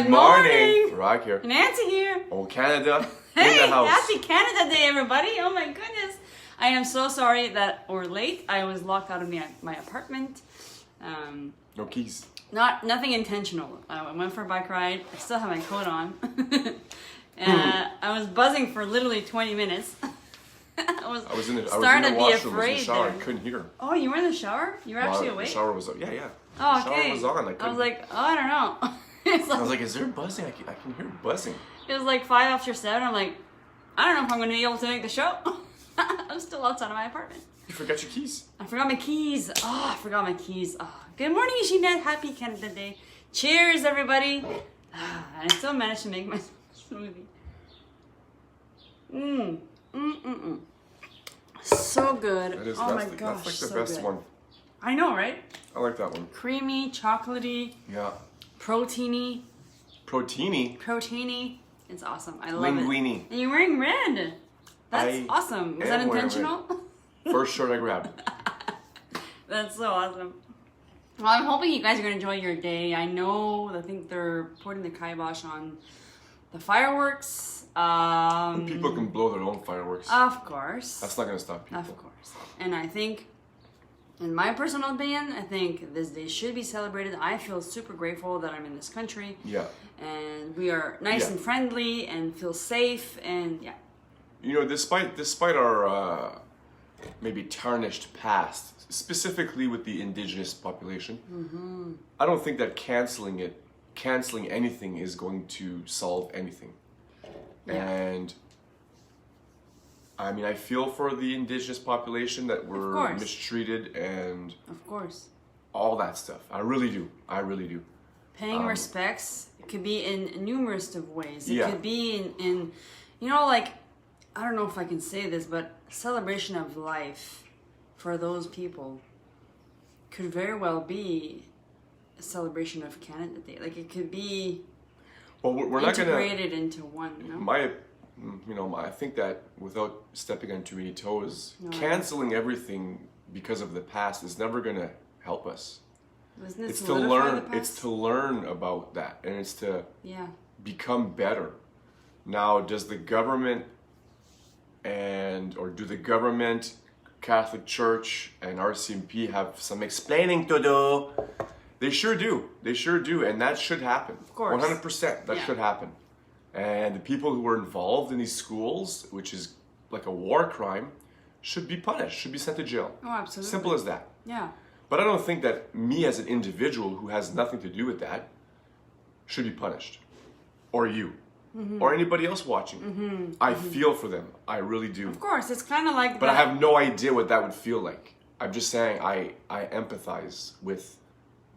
Good morning. Rock here. Nancy here. Oh, Canada Hey, in the house. happy Canada Day, everybody. Oh my goodness. I am so sorry that we're late. I was locked out of my apartment. No keys. Nothing intentional. I went for a bike ride. I still have my coat on. I was buzzing for literally 20 minutes. I was in the washroom, I was in afraid the shower. there. I couldn't hear. Oh, you were in the shower? You were actually awake? The shower was on. Yeah. Oh, The okay. shower was on. I was like, oh, I don't know. It's I was like, is there buzzing? I can hear buzzing. It was like 5 after 7. I'm like, I don't know if I'm going to be able to make the show. I'm still outside of my apartment. You forgot your keys. I forgot my keys. Oh, I forgot my keys. Oh. Good morning, Jeanette. Happy Canada Day. Cheers, everybody. I still managed to make my smoothie. So good. That is, oh my that's gosh, like the so best good. one. I know, right? I like that one. Creamy, chocolatey, Yeah. proteiny. Proteiny. It's awesome. I love Linguine. it. And you're wearing red. That's I awesome. Was am that wearing intentional? First shirt I grabbed. That's so awesome. Well, I'm hoping you guys are going to enjoy your day. I think they're putting the kibosh on the fireworks. People can blow their own fireworks. Of course. That's not going to stop people. Of course. And I think, in my personal opinion, I think this day should be celebrated. I feel super grateful that I'm in this country. Yeah. And we are nice and friendly and feel safe and yeah. You know, despite our maybe tarnished past, specifically with the indigenous population, I don't think that canceling anything is going to solve anything. Yeah. And I mean, I feel for the indigenous population that were mistreated and of course all that stuff. I really do. Paying respects. It could be in numerous of ways. It Yeah. could be in you know, like, I don't know if I can say this, but celebration of life for those people could very well be a celebration of Canada Day. Like, it could be we're not gonna integrated into one, you know? I think that without stepping on too many toes, canceling everything because of the past is never gonna help us. Wasn't it It's to solidify learn. the past? It's to learn about that, and it's to Yeah. become better. Now, does the government or do the government, Catholic Church, and RCMP have some explaining to do? They sure do, and that should happen. Of course. 100%, that should happen. And the people who were involved in these schools, which is like a war crime, should be punished, should be sent to jail. Oh, absolutely. Simple as that. Yeah. But I don't think that me as an individual who has nothing to do with that should be punished. Or you. Or anybody else watching. I feel for them. I really do. Of course, it's kind of like But I have no idea what that would feel like. I'm just saying I empathize with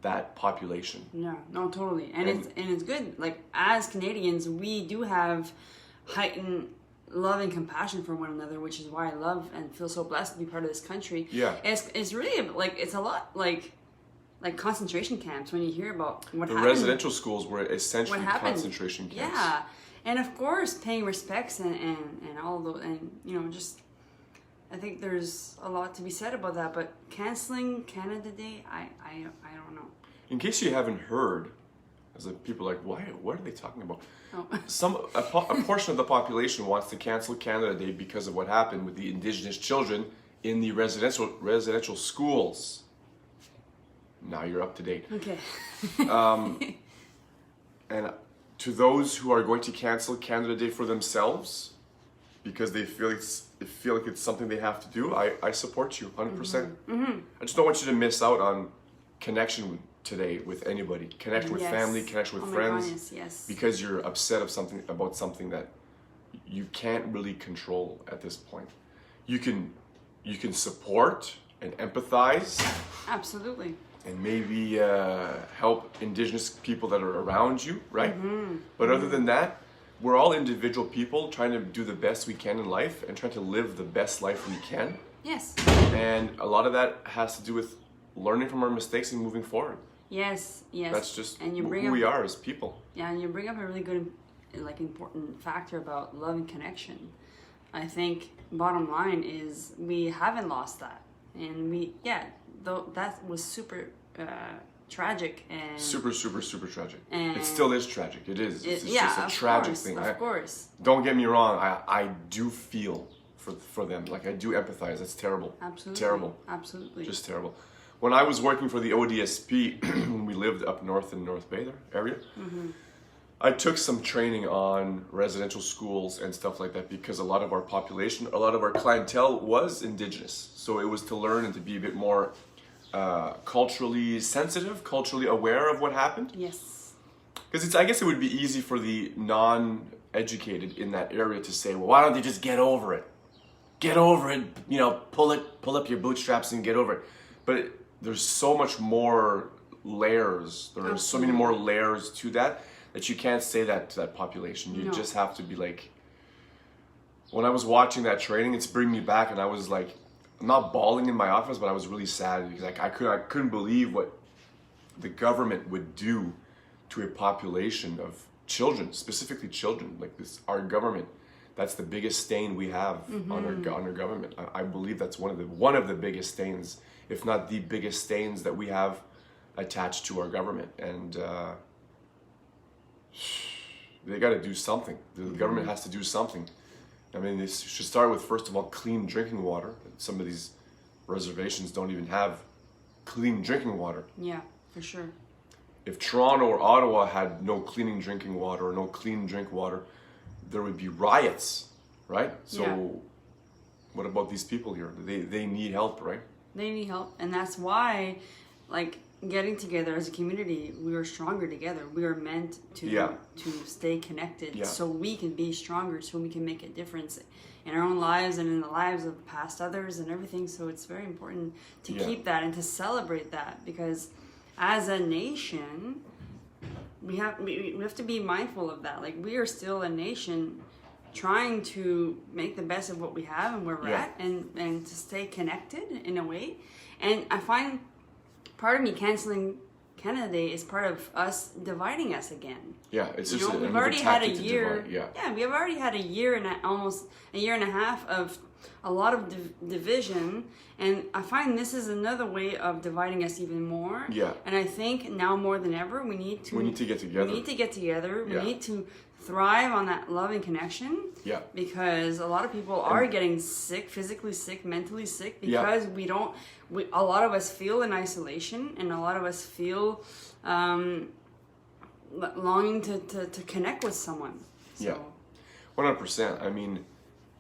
that population. Yeah, no, totally. And it's good. Like, as Canadians, we do have heightened love and compassion for one another, which is why I love and feel so blessed to be part of this country. Yeah. It's really like, it's a lot like concentration camps when you hear about what The happened. residential schools were essentially concentration camps. Yeah. And of course, paying respects and all those, and you know, just, I think there's a lot to be said about that. But canceling Canada Day, I don't know. In case you haven't heard, as people are like, what are they talking about? Oh. A portion of the population wants to cancel Canada Day because of what happened with the indigenous children in the residential schools. Now you're up to date. Okay. And to those who are going to cancel Canada Day for themselves because they feel like it's something they have to do, I support you 100%. I just don't want you to miss out on connection today with anybody, connection with family, connection with friends, goodness, yes. because you're upset about something that you can't really control at this point. You can support and empathize. Absolutely. And maybe help indigenous people that are around you, right? But other than that, we're all individual people trying to do the best we can in life and trying to live the best life we can. Yes. And a lot of that has to do with learning from our mistakes and moving forward. Yes. That's just and who we are as people. Yeah, and you bring up a really good, like, important factor about love and connection. I think bottom line is we haven't lost that, and though that was super tragic and Super, super, super tragic. And it still is tragic. It is. It's yeah, just a of tragic course, thing. Of course. Don't get me wrong. I do feel for them. Like, I do empathize. That's terrible. Absolutely. Terrible. Absolutely. Just terrible. When I was working for the ODSP, when we lived up north in North Bay area, I took some training on residential schools and stuff like that because a lot of our population, a lot of our clientele was Indigenous. So it was to learn and to be a bit more culturally sensitive, culturally aware of what happened. Yes. Because I guess it would be easy for the non-educated in that area to say, well, why don't they just get over it? Get over it, you know, pull up your bootstraps and get over it. But there's so much more layers. There are so many more layers to that you can't say that to that population. You just have to be like, when I was watching that training, it's bringing me back, and I was like, I'm not bawling in my office, but I was really sad because like I couldn't believe what the government would do to a population of children, specifically children. Like this, our government, that's the biggest stain we have on our government. I believe that's one of the biggest stains, if not the biggest stains that we have attached to our government. And they got to do something. The government has to do something. I mean, they should start with, first of all, clean drinking water. Some of these reservations don't even have clean drinking water. Yeah, for sure. If Toronto or Ottawa had no cleaning drinking water or no clean drink water, there would be riots, right? So what about these people here? They need help, right? They need help. And that's why, like, getting together as a community, we are stronger together. We are meant to stay connected so we can be stronger, so we can make a difference in our own lives and in the lives of past others and everything. So it's very important to keep that and to celebrate that, because as a nation, we have to be mindful of that. Like, we are still a nation trying to make the best of what we have and where we're at, and to stay connected in a way. And I find part of me canceling Canada Day is part of us dividing us again. Yeah, it's just we've already had a year. Yeah, we have already had a year and almost a year and a half of a lot of division, and I find this is another way of dividing us even more. Yeah. And I think now more than ever we need to get together. We need to thrive on that love and connection. Yeah. Because a lot of people are getting sick, physically sick, mentally sick, because a lot of us feel in isolation, and a lot of us feel longing to connect with someone. So. Yeah, 100%. I mean,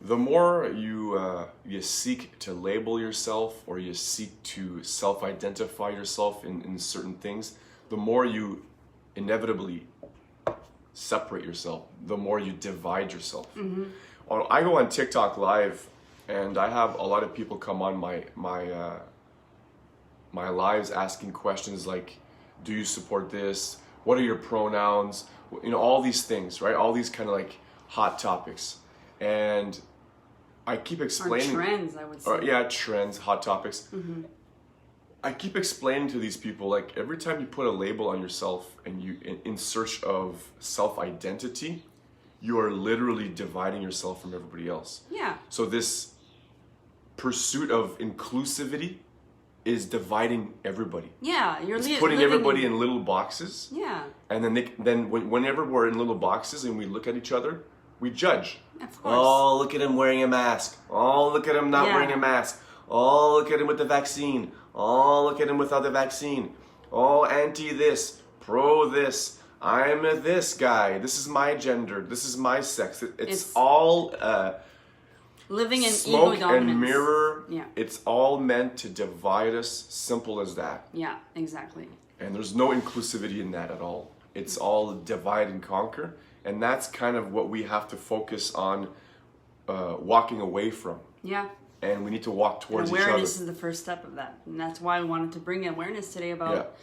the more you seek to label yourself, or you seek to self-identify yourself in certain things, the more you inevitably separate yourself, the more you divide yourself. I go on TikTok live, and I have a lot of people come on my lives asking questions like, do you support this? What are your pronouns? You know, all these things, right? All these kind of like hot topics. And I keep explaining... Or trends, I would say. Trends, hot topics. I keep explaining to these people, like, every time you put a label on yourself and you in search of self-identity, you are literally dividing yourself from everybody else. Yeah. So this pursuit of inclusivity is dividing everybody. Yeah, it's putting everybody in little boxes. Yeah. And then whenever we're in little boxes and we look at each other, we judge. Of course. Oh, look at him wearing a mask. Oh, look at him not wearing a mask. Oh, look at him with the vaccine. Oh, look at him without the vaccine. Oh, anti this, pro this. I'm this guy. This is my gender. This is my sex. It's all living in smoke ego dominance. and mirror. Yeah. It's all meant to divide us. Simple as that. Yeah, exactly. And there's no inclusivity in that at all. It's all divide and conquer. And that's kind of what we have to focus on walking away from. Yeah. And we need to walk towards each other. Awareness is the first step of that. And that's why I wanted to bring awareness today about,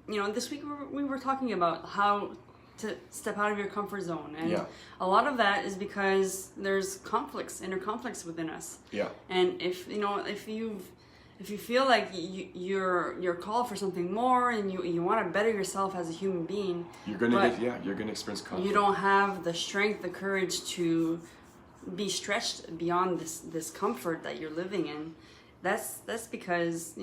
this week we were talking about how to step out of your comfort zone. And a lot of that is because there's inner conflicts within us. Yeah. And if you feel like you're called for something more, and you want to better yourself as a human being, you're gonna experience conflict. You don't have the strength, the courage to be stretched beyond this comfort that you're living in. That's because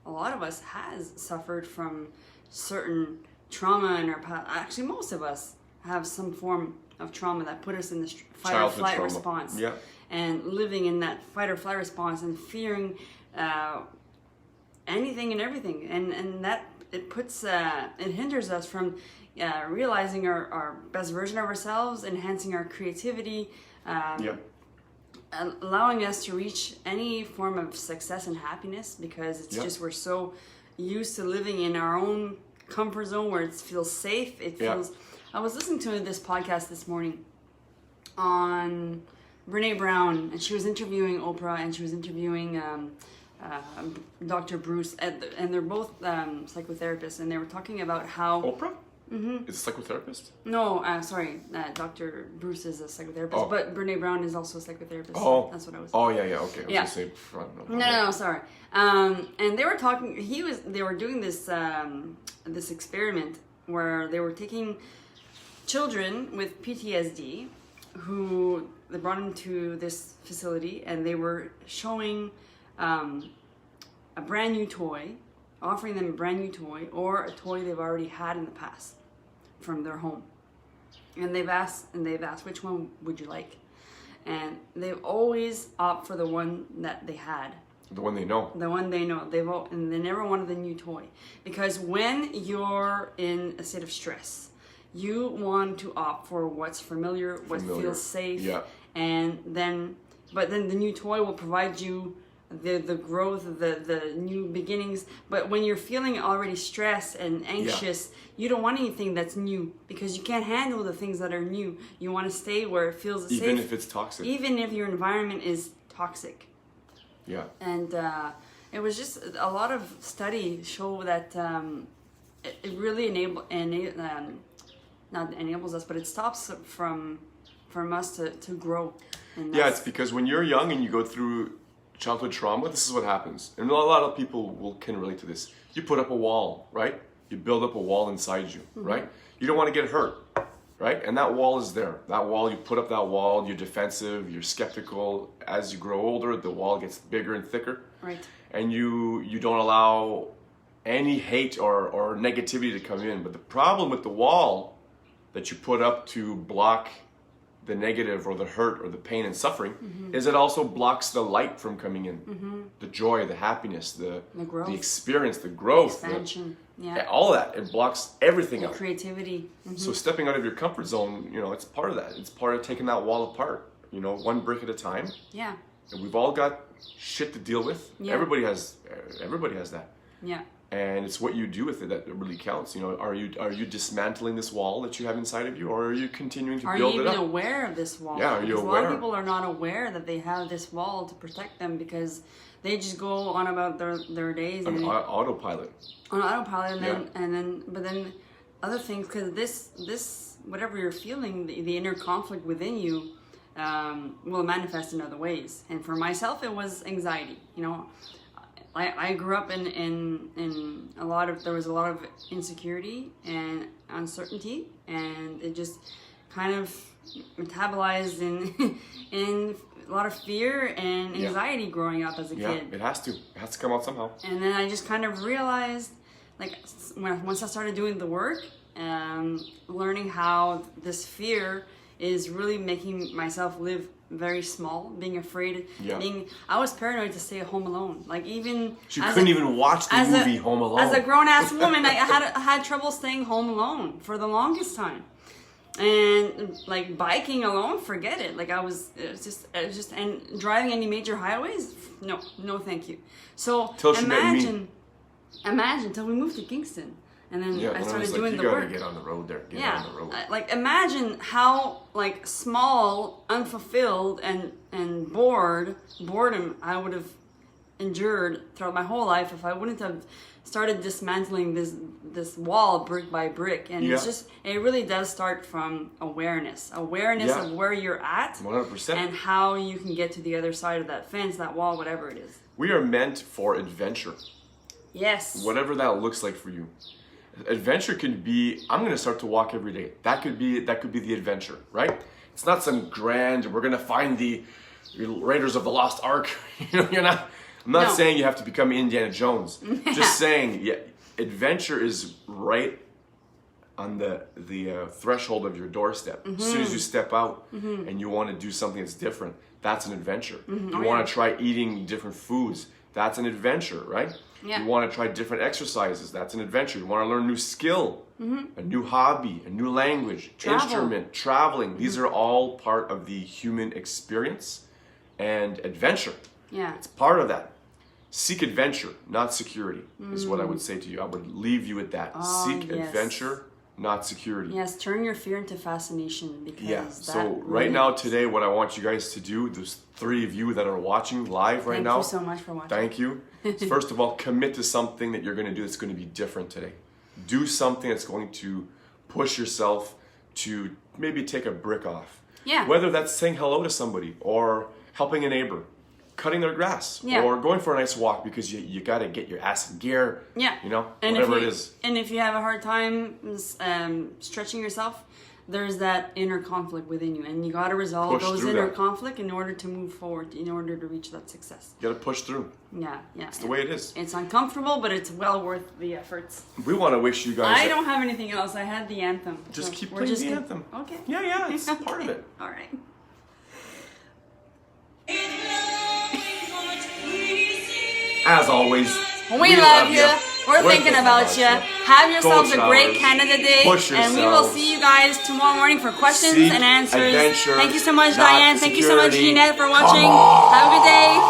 a lot of us has suffered from certain trauma in our past. Actually, most of us have some form of trauma that put us in this fight or flight response. Yeah. And living in that fight or flight response and fearing anything and everything. And that it puts, it hinders us from realizing our best version of ourselves, enhancing our creativity, allowing us to reach any form of success and happiness, because it's just, we're so used to living in our own comfort zone where it feels safe. It feels, I was listening to this podcast this morning on Brene Brown, and she was interviewing Oprah, and she was interviewing Dr. Bruce, and they're both psychotherapists, and they were talking about how... Oprah? Mm-hmm. Is a psychotherapist? No, sorry, Dr. Bruce is a psychotherapist, but Brene Brown is also a psychotherapist. Oh, that's what I was. Oh yeah, okay. I was say, I don't know. No, sorry. And they were talking. They were doing this this experiment where they were taking children with PTSD, who they brought into this facility, and they were showing a brand new toy, offering them a brand new toy or a toy they've already had in the past from their home. And they've asked, which one would you like? And they've always opt for the one that they had. The one they know. The one they know. And they never wanted the new toy. Because when you're in a state of stress, you want to opt for what's familiar, what feels safe. Yeah. But then the new toy will provide you the growth, the new beginnings. But when you're feeling already stressed and anxious, you don't want anything that's new, because you can't handle the things that are new. You want to stay where it feels safe. Even if it's toxic. Even if your environment is toxic. Yeah. And it was just a lot of studies show that it really not enables us, but it stops from us to grow. Yeah, it's because when you're young and you go through childhood trauma, this is what happens. And a lot of people can relate to this. You put up a wall, right? You build up a wall inside you, right? You don't want to get hurt, right? And that wall is there. That wall, you put up that wall, you're defensive, you're skeptical. As you grow older, the wall gets bigger and thicker. Right. And you don't allow any hate or negativity to come in. But the problem with the wall that you put up to block the negative or the hurt or the pain and suffering is it also blocks the light from coming in. The joy, the happiness, the growth, the experience, the growth, expansion, all that. It blocks everything out. Creativity. So stepping out of your comfort zone, it's part of that. It's part of taking that wall apart, one brick at a time. Yeah. And we've all got shit to deal with. Yeah. Everybody has that. Yeah. And it's what you do with it that really counts. Are you dismantling this wall that you have inside of you, or are you continuing to build it up? Are you even aware of this wall? Yeah, are you aware? A lot of people are not aware that they have this wall to protect them, because they just go on about their days on autopilot. On autopilot, but then other things, because this whatever you're feeling, the inner conflict within you will manifest in other ways. And for myself, it was anxiety. I grew up in there was a lot of insecurity and uncertainty, and it just kind of metabolized in a lot of fear and anxiety growing up as a kid. It has to come out somehow. And then I just kind of realized, once I started doing the work, learning how this fear is really making myself live very small, being afraid, I was paranoid to stay at home alone. She couldn't even watch the movie Home Alone. As a grown-ass woman, I had trouble staying home alone for the longest time. And biking alone, forget it. It was just and driving any major highways, no thank you. So imagine till we moved to Kingston. And then I started doing the work. You gotta get on the road there. Get on the road. Imagine how small, unfulfilled, and boredom I would have endured throughout my whole life if I wouldn't have started dismantling this wall brick by brick. And it really does start from awareness of where you're at, 100%, and how you can get to the other side of that fence, that wall, whatever it is. We are meant for adventure. Yes. Whatever that looks like for you. Adventure could be, I'm going to start to walk every day. That could be the adventure, right? It's not some grand, we're going to find the Raiders of the Lost Ark. You're not, I'm not No. saying you have to become Indiana Jones. Just saying, yeah, adventure is right on the threshold of your doorstep. As soon as you step out and you want to do something that's different, that's an adventure. You want to try eating different foods, that's an adventure, right? Yeah. You want to try different exercises, that's an adventure. You want to learn a new skill, a new hobby, a new language, instrument, traveling. These are all part of the human experience and adventure. Yeah. It's part of that. Seek adventure, not security, is what I would say to you. I would leave you with that. Seek yes. adventure, not security. Yes, turn your fear into fascination because Yeah. that So really right now, is- today, what I want you guys to do, there's 3 of you that are watching live right Thank now. you so much for watching. Thank you. First of all, commit to something that you're going to do that's going to be different today. Do something that's going to push yourself to maybe take a brick off. Yeah. Whether that's saying hello to somebody or helping a neighbor, cutting their grass, Yeah. or going for a nice walk because you got to get your ass in gear. Yeah. You know, And whatever if you, it is. And if you have a hard time stretching yourself, there's that inner conflict within you, and you got to resolve Push those through inner that. conflict in order to move forward, in order to reach that success. You got to push through. Yeah, yeah. It's the way it is. It's uncomfortable, but it's well worth the efforts. We want to wish you guys. I don't have anything else. I had the anthem. Just so keep we're playing the gonna- anthem. Okay. Yeah, it's part of it. All right. As always, We love you. ya. We're thinking about you. Have yourselves Go a great Showers. Canada Day. Push And we will yourselves. see you guys tomorrow morning for questions Seek and answers. adventure, Thank you so much, not Diane. Thank you so much, security. Jeanette, for Come watching. on. Have a good day.